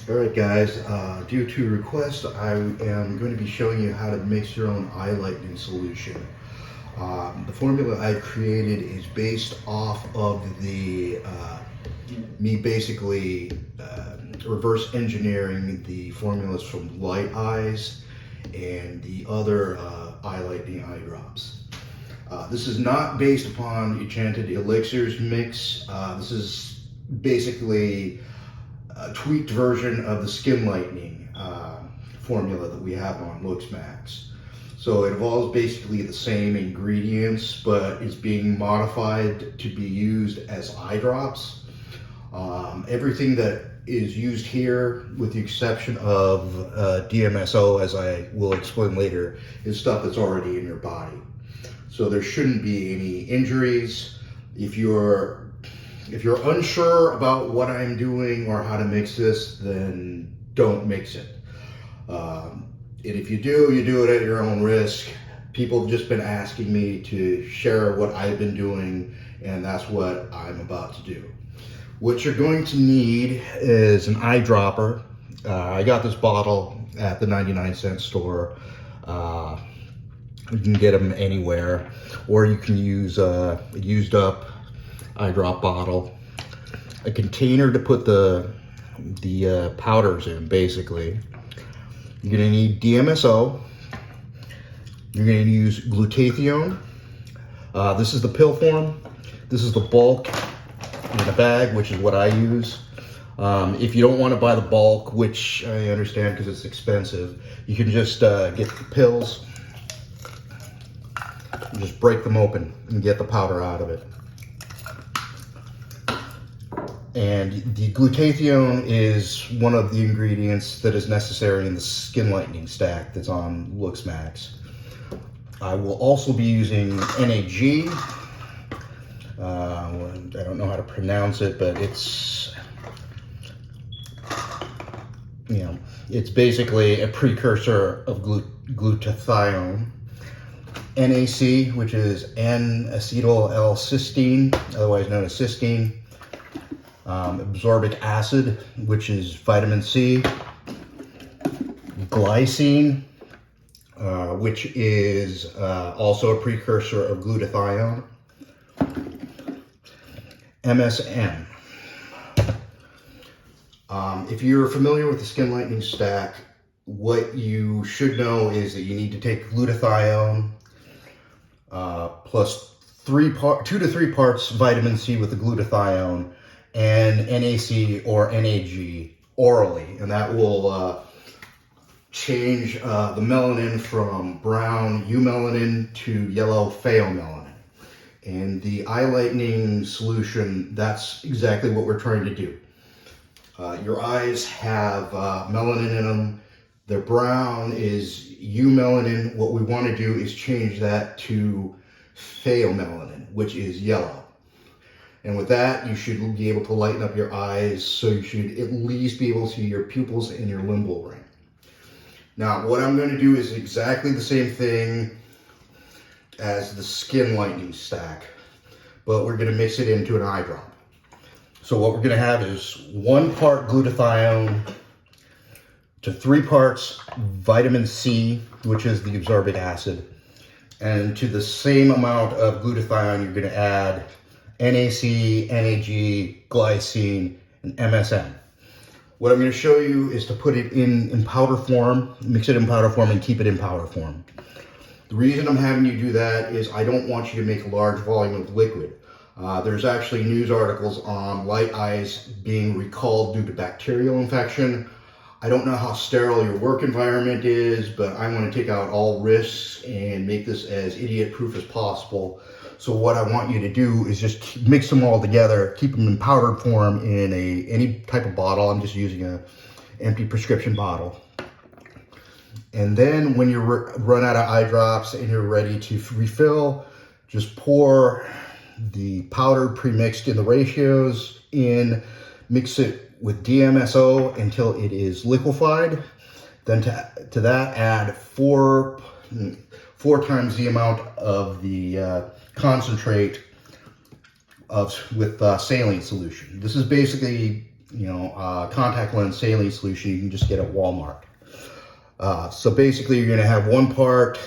Alright guys, due to request, I am going to be showing you how to mix your own eye lightening solution. The formula I've created is based off of me basically reverse engineering the formulas from Light Eyes and the other eye lightening eye drops. This is not based upon Enchanted Elixirs mix. This is basically a tweaked version of the skin lightening formula that we have on LooksMax. So it involves basically the same ingredients, but it's being modified to be used as eye drops. Everything that is used here, with the exception of DMSO, as I will explain later, is stuff that's already in your body. So there shouldn't be any injuries. If you're unsure about what I'm doing or how to mix this, then don't mix it. And if you do it at your own risk. People have just been asking me to share what I've been doing, and that's what I'm about to do. What you're going to need is an eyedropper. I got this bottle at the 99-cent store. You can get them anywhere, or you can use a used up eye drop bottle, a container to put the powders in. Basically, you're going to need DMSO. You're going to use glutathione. This is the pill form. This is the bulk in a bag, which is what I use. If you don't want to buy the bulk, which I understand because it's expensive, you can just get the pills. Just break them open and get the powder out of it. And the glutathione is one of the ingredients that is necessary in the skin lightening stack that's on LooksMax. I will also be using NAG. I don't know how to pronounce it, but it's basically a precursor of glutathione. NAC, which is N-acetyl-L-cysteine, otherwise known as cysteine. Absorbic acid, which is vitamin C. Glycine, which is also a precursor of glutathione. MSM. If you're familiar with the skin lightening stack, what you should know is that you need to take glutathione plus 2 to 3 parts vitamin C with the glutathione, and NAC or NAG orally, and that will change the melanin from brown eumelanin to yellow pheomelanin. And the eye lightening solution, that's exactly what we're trying to do. Your eyes have melanin in them. The brown is eumelanin. What we want to do is change that to pheomelanin, which is yellow. And with that, you should be able to lighten up your eyes, so you should at least be able to see your pupils and your limbal ring. Now, what I'm going to do is exactly the same thing as the skin lightening stack, but we're going to mix it into an eye drop. So what we're going to have is 1 part glutathione to 3 parts vitamin C, which is the absorbic acid. And to the same amount of glutathione, you're going to add NAC, NAG, glycine, and MSM. What I'm going to show you is to put it in powder form, mix it in powder form, and keep it in powder form. The reason I'm having you do that is I don't want you to make a large volume of liquid. There's actually news articles on Light Eyes being recalled due to bacterial infection. I don't know how sterile your work environment is, but I want to take out all risks and make this as idiot-proof as possible. So what I want you to do is just mix them all together, keep them in powdered form in any type of bottle. I'm just using an empty prescription bottle. And then when you run out of eye drops and you're ready to refill, just pour the powder pre-mixed in the ratios in, mix it with DMSO until it is liquefied. Then to that add four times the amount of the concentrate with saline solution. This is basically contact lens saline solution you can just get at Walmart. So basically you're going to have 1 part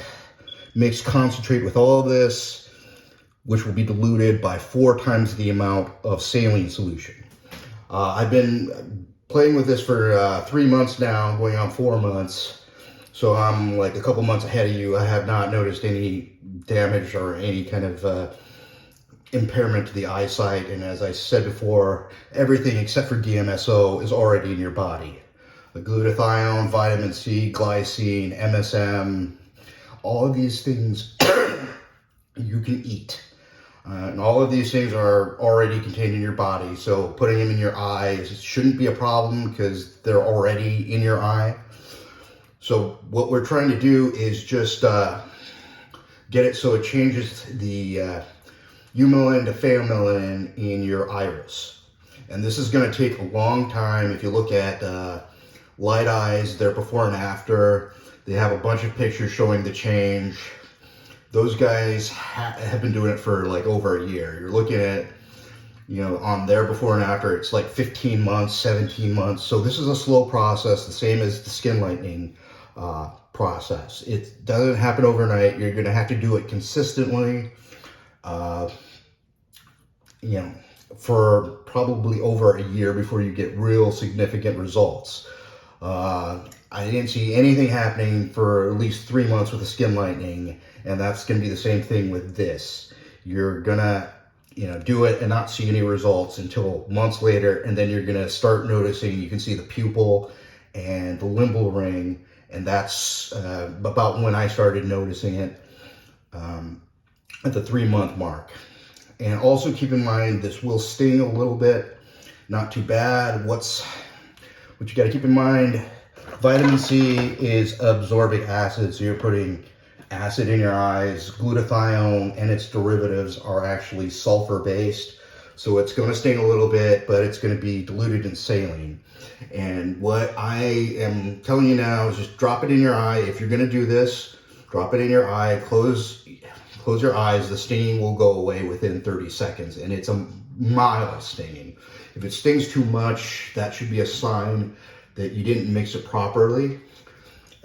mixed concentrate with all of this, which will be diluted by 4 times the amount of saline solution. I've been playing with this for 3 months now, going on 4 months. So I'm like a couple months ahead of you. I have not noticed any damage or any kind of impairment to the eyesight. And as I said before, everything except for DMSO is already in your body. The glutathione, vitamin C, glycine, MSM, all of these things you can eat. And all of these things are already contained in your body. So putting them in your eyes shouldn't be a problem because they're already in your eye. So what we're trying to do is just get it so it changes the eumelanin to pheomelanin in your iris. And this is going to take a long time. If you look at Light Eyes, their before and after, they have a bunch of pictures showing the change. Those guys have been doing it for like over a year. You're looking at, on their before and after, it's like 15 months, 17 months. So this is a slow process, the same as the skin lightening process. It doesn't happen overnight. You're going to have to do it consistently, for probably over a year before you get real significant results. I didn't see anything happening for at least 3 months with the skin lightening, and that's going to be the same thing with this. You're gonna, do it and not see any results until months later, and then you're gonna start noticing. You can see the pupil and the limbal ring, and that's about when I started noticing it, at the 3-month mark. And also keep in mind, this will sting a little bit, not too bad. What you got to keep in mind, vitamin C is absorbic acid, so you're putting acid in your eyes. Glutathione and its derivatives are actually sulfur based, so it's going to sting a little bit, but it's going to be diluted in saline. And what I am telling you now is just drop it in your eye. If you're going to do this, drop it in your eye, close your eyes. The stinging will go away within 30 seconds, and it's a mild stinging. If it stings too much, that should be a sign that you didn't mix it properly.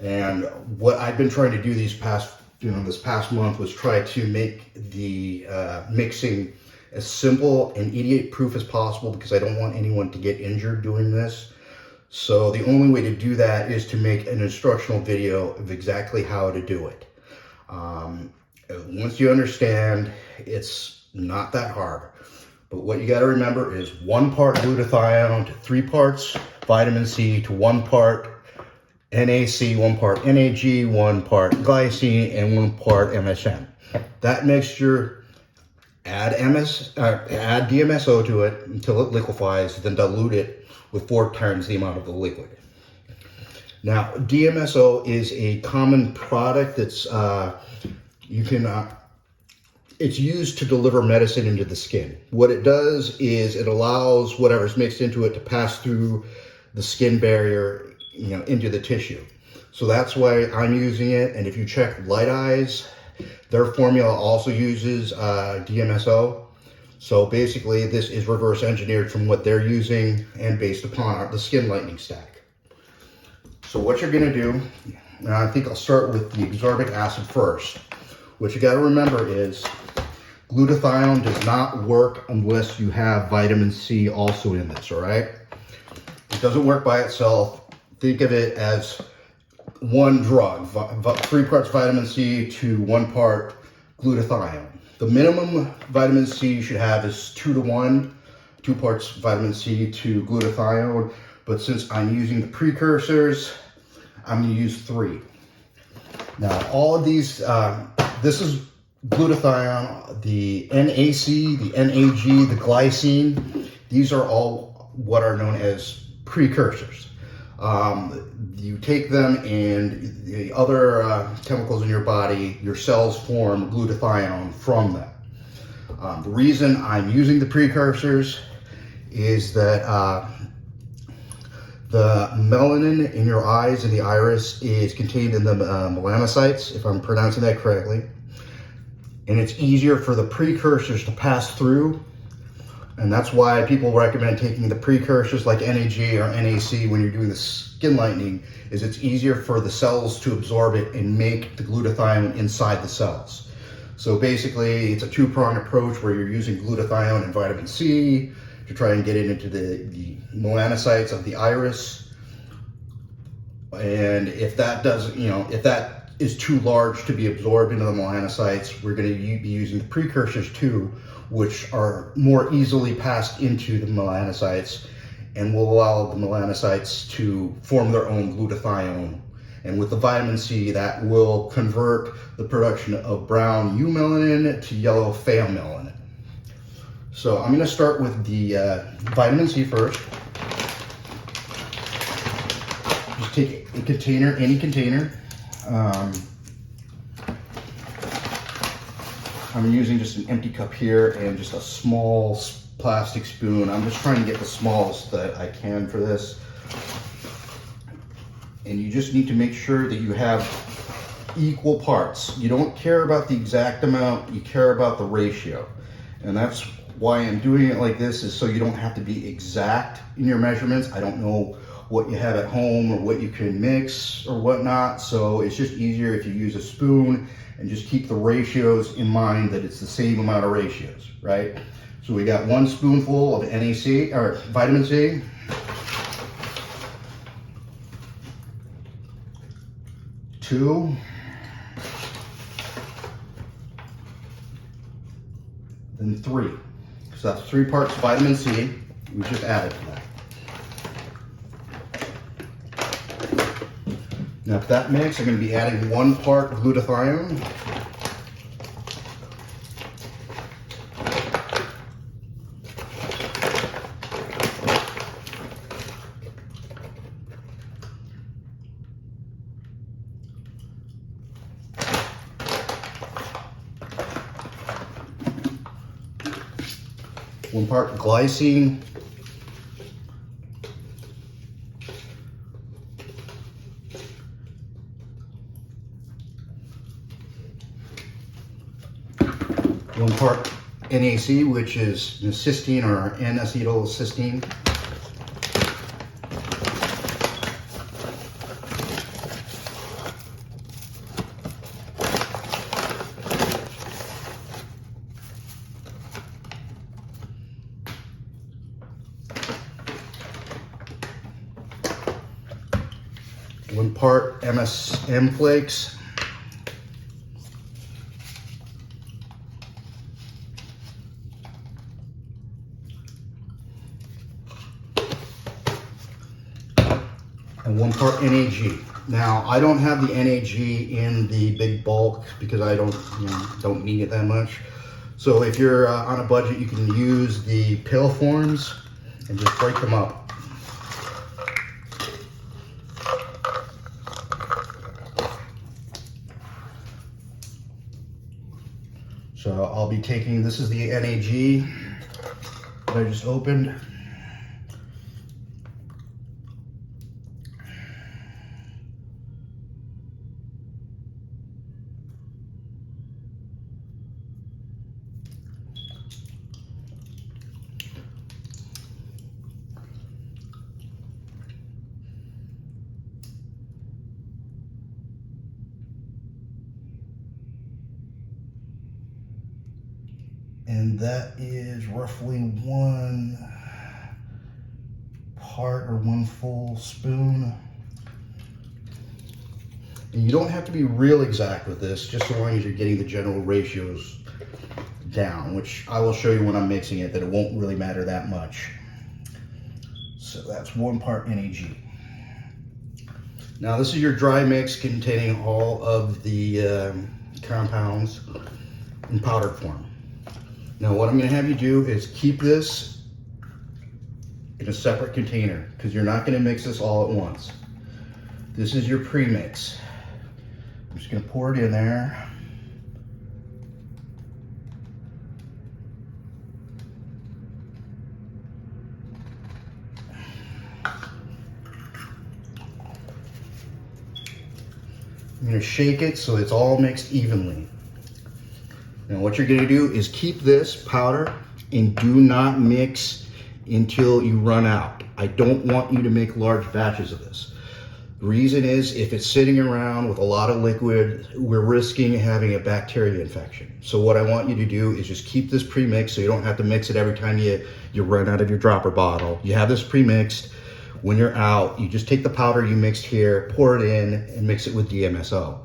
And what I've been trying to do this past month was try to make the mixing as simple and idiot-proof as possible, because I don't want anyone to get injured doing this. So the only way to do that is to make an instructional video of exactly how to do it. Once you understand, it's not that hard. But what you got to remember is 1 part glutathione to 3 parts vitamin C to 1 part NAC, 1 part NAG, 1 part glycine, and 1 part MSM. That mixture, add DMSO to it until it liquefies, then dilute it with 4 times the amount of the liquid. Now, DMSO is a common product that's it's used to deliver medicine into the skin. What it does is it allows whatever's mixed into it to pass through the skin barrier, into the tissue. So that's why I'm using it. And if you check Light Eyes, their formula also uses DMSO. So basically this is reverse engineered from what they're using and based upon the skin lightening stack. So what you're gonna do, and I think I'll start with the ascorbic acid first. What you gotta remember is glutathione does not work unless you have vitamin C also in this, all right? It doesn't work by itself. Think of it as one drug, 3 parts vitamin C to 1 part glutathione. The minimum vitamin C you should have is 2 to 1, 2 parts vitamin C to glutathione. But since I'm using the precursors, I'm gonna use 3. Now, all of these, this is glutathione, the NAC, the NAG, the glycine. These are all what are known as precursors. You take them and the other chemicals in your body, your cells form glutathione from them. The reason I'm using the precursors is that the melanin in your eyes and the iris is contained in the melanocytes, if I'm pronouncing that correctly. And it's easier for the precursors to pass through And that's why people recommend taking the precursors like NAG or NAC when you're doing the skin lightening, is it's easier for the cells to absorb it and make the glutathione inside the cells. So basically it's a two-pronged approach where you're using glutathione and vitamin C to try and get it into the melanocytes of the iris. And if that doesn't, if that is too large to be absorbed into the melanocytes, we're going to be using the precursors too, which are more easily passed into the melanocytes and will allow the melanocytes to form their own glutathione. And with the vitamin C, that will convert the production of brown eumelanin to yellow pheomelanin. So I'm going to start with the vitamin C first. Just take a container, any container. I'm using just an empty cup here and just a small plastic spoon. I'm just trying to get the smallest that I can for this. And you just need to make sure that you have equal parts. You don't care about the exact amount, you care about the ratio. And that's why I'm doing it like this, is so you don't have to be exact in your measurements. I don't know what you have at home or what you can mix or whatnot. So it's just easier if you use a spoon and just keep the ratios in mind, that it's the same amount of ratios, right? So we got 1 spoonful of NAC, or vitamin C. Two. Then 3. So that's 3 parts vitamin C. We just added to that. Now for that mix, I'm going to be adding 1 part glutathione. One part glycine. One part NAC, which is cysteine or N-acetylcysteine. One part MSM flakes. And 1 part NAG. Now, I don't have the NAG in the big bulk because I don't need it that much. So if you're on a budget, you can use the pill forms and just break them up. So I'll be taking, this is the NAG that I just opened. And that is roughly 1 part or 1 full spoon. And you don't have to be real exact with this, just so long as you're getting the general ratios down, which I will show you when I'm mixing it, that it won't really matter that much. So that's 1 part NAG. Now this is your dry mix containing all of the compounds in powdered form. Now what I'm going to have you do is keep this in a separate container, because you're not going to mix this all at once. This is your pre-mix. I'm just going to pour it in there. I'm going to shake it so it's all mixed evenly. Now what you're going to do is keep this powder And do not mix until you run out. I don't want you to make large batches of this. The reason is, if it's sitting around with a lot of liquid, we're risking having a bacteria infection. So what I want you to do is just keep this pre-mixed, so you don't have to mix it every time you run out of your dropper bottle. You have this pre-mixed. When you're out, you just take the powder you mixed here, pour it in, and mix it with DMSO.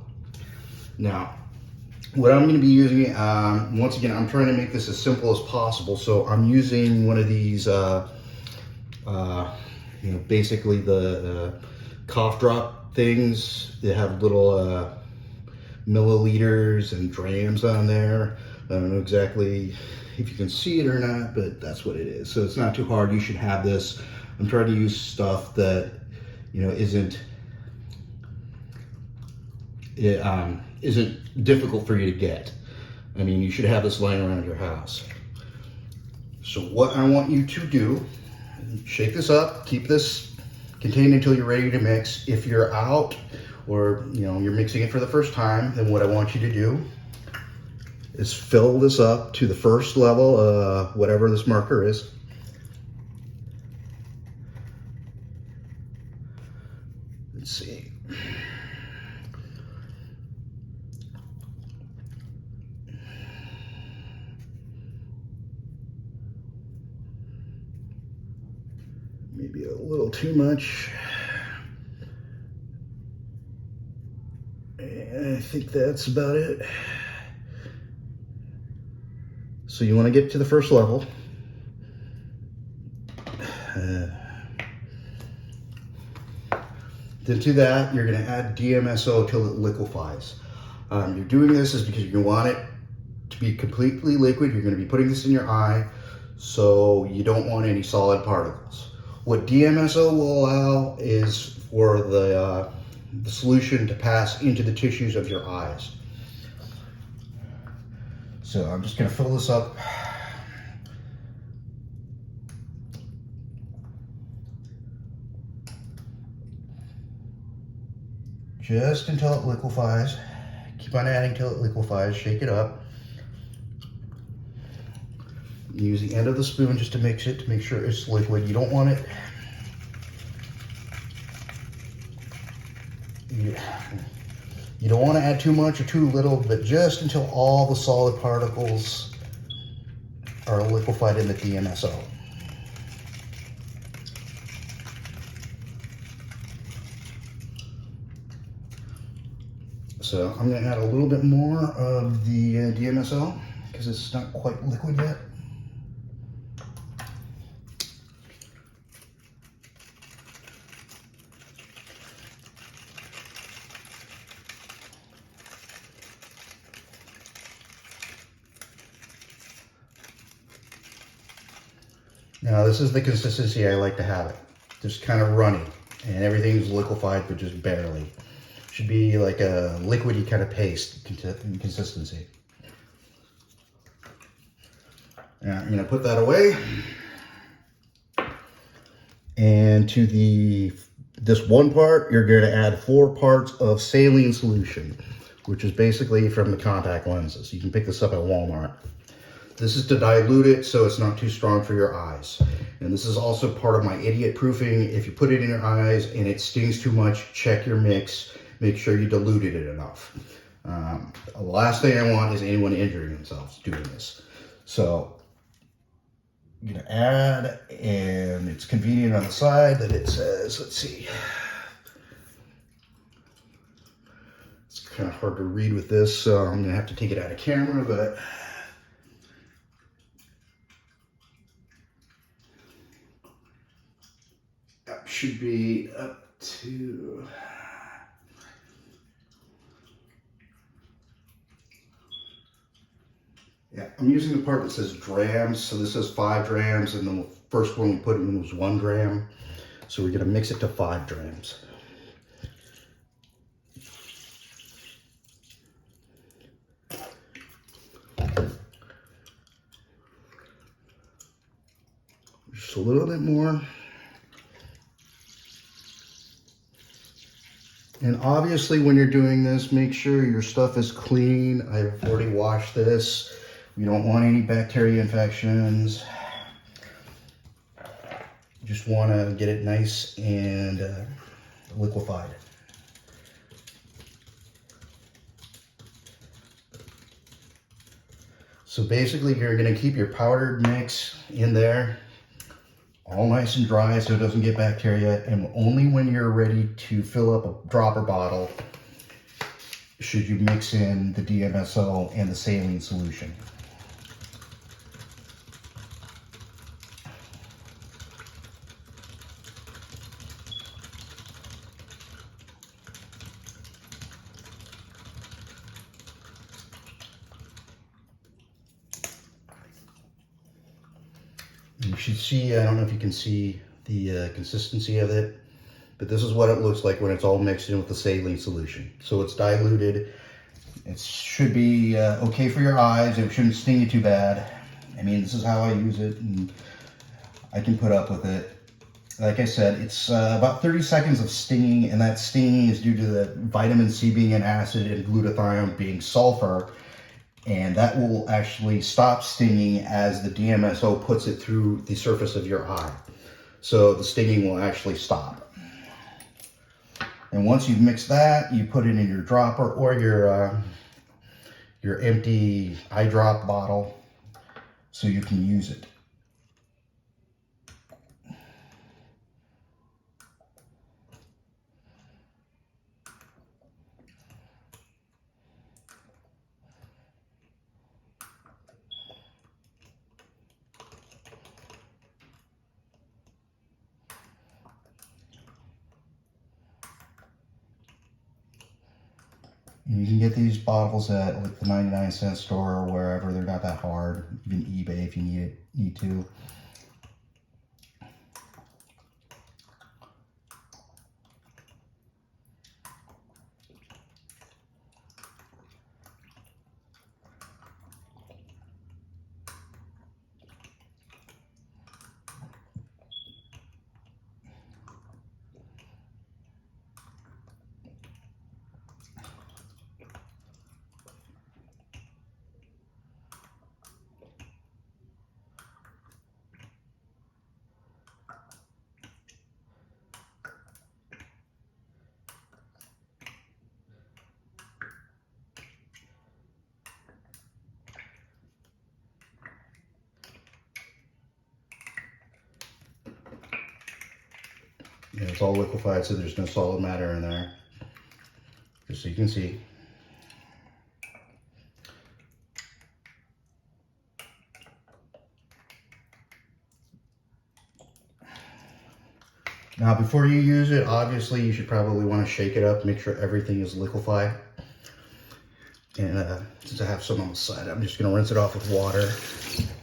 Now, what I'm going to be using, once again, I'm trying to make this as simple as possible. So I'm using one of these, basically the cough drop things. They have little milliliters and grams on there. I don't know exactly if you can see it or not, but that's what it is. So it's not too hard. You should have this. I'm trying to use stuff that, isn't difficult for you to get. I mean, you should have this lying around your house. So what I want you to do, shake this up, keep this contained until you're ready to mix. If you're out or you're mixing it for the first time, then what I want you to do is fill this up to the first level, whatever this marker is. Let's see. Maybe a little too much. And I think that's about it. So you want to get to the first level. Then to that, you're going to add DMSO till it liquefies. You're doing this is because you want it to be completely liquid. You're going to be putting this in your eye, so you don't want any solid particles. What DMSO will allow is for the solution to pass into the tissues of your eyes. So I'm just going to fill this up. Just until it liquefies. Keep on adding till it liquefies. Shake it up. Use the end of the spoon just to mix it, to make sure it's liquid. You don't want it. You don't want to add too much or too little, but just until all the solid particles are liquefied in the DMSO. So I'm going to add a little bit more of the DMSO because it's not quite liquid yet. Now this is the consistency I like to have it. Just kind of runny, and everything's liquefied but just barely. Should be like a liquidy kind of paste consistency. Now I'm gonna put that away. And to this one part, you're gonna add 4 parts of saline solution, which is basically from the contact lenses. You can pick this up at Walmart. This is to dilute it so it's not too strong for your eyes. And this is also part of my idiot proofing. If you put it in your eyes and it stings too much, check your mix. Make sure you diluted it enough. The last thing I want is anyone injuring themselves doing this. So I'm gonna add, and it's convenient on the side that it says, let's see. It's kind of hard to read with this, so I'm gonna have to take it out of camera, but that should be up to, yeah, I'm using the part that says grams. So this says 5 grams, and the first one we put in was 1 gram. So we're gonna mix it to 5 grams. Just a little bit more. And obviously when you're doing this, make sure your stuff is clean. I've already washed this. We don't want any bacteria infections. Just want to get it nice and liquefied. So basically you're going to keep your powdered mix in there all nice and dry so it doesn't get bacteria, and only when you're ready to fill up a dropper bottle should you mix in the DMSO and the saline solution. You should see, I don't know if you can see the consistency of it, but this is what it looks like when it's all mixed in with the saline solution. So it's diluted. It should be okay for your eyes. It shouldn't sting you too bad. I mean, this is how I use it, and I can put up with it. Like I said, it's about 30 seconds of stinging, and that stinging is due to the vitamin C being an acid and glutathione being sulfur. And that will actually stop stinging as the DMSO puts it through the surface of your eye. So the stinging will actually stop. And once you've mixed that, you put it in your dropper or your empty eye drop bottle so you can use it. You can get these bottles at like the 99-cent store or wherever. They're not that hard. Even eBay if you need to. And it's all liquefied, so there's no solid matter in there. Just so you can see. Now, before you use it, obviously you should probably want to shake it up, make sure everything is liquefied. And since I have some on the side, I'm just going to rinse it off with water,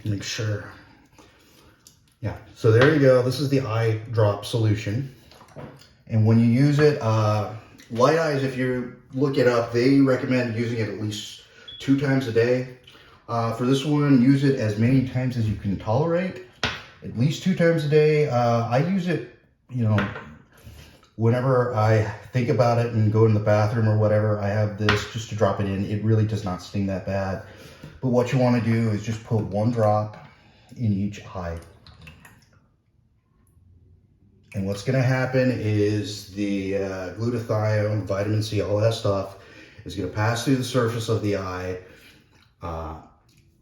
make sure. Yeah, so there you go. This is the eye drop solution. And when you use it, Light Eyes, if you look it up, they recommend using it at least 2 times a day. For this one, use it as many times as you can tolerate, at least 2 times a day. I use it, you know, whenever I think about it and go in the bathroom or whatever. I have this just to drop it in. It really does not sting that bad. But what you want to do is just put 1 drop in each eye. And what's going to happen is the glutathione, vitamin C, all that stuff is going to pass through the surface of the eye,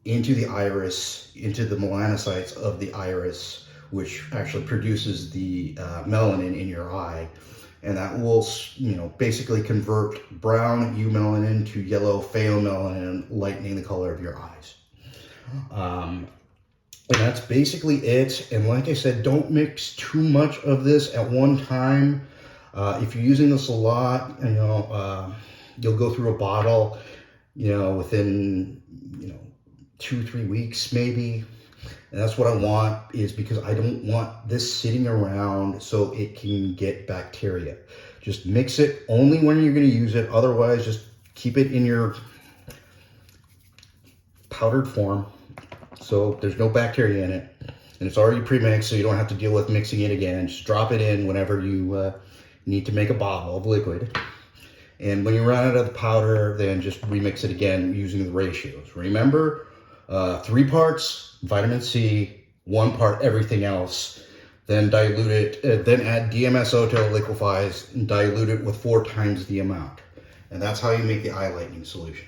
into the iris, into the melanocytes of the iris, which actually produces the melanin in your eye. And that will, you know, basically convert brown eumelanin to yellow pheomelanin, lightening the color of your eyes. And that's basically it. And like I said, don't mix too much of this at one time. If you're using this a lot, you know, you'll go through a bottle, you know, within, you know, 2-3 weeks maybe. And that's what I want, is because I don't want this sitting around so it can get bacteria. Just mix it only when you're going to use it. Otherwise, just keep it in your powdered form, so there's no bacteria in it, and it's already pre-mixed, so you don't have to deal with mixing it again. Just drop it in whenever you need to make a bottle of liquid. And when you run out of the powder, then just remix it again using the ratios. Remember, 3 parts vitamin C, 1 part everything else. Then dilute it, then add DMSO till it liquefies, and dilute it with 4 times the amount. And that's how you make the eye lightening solution.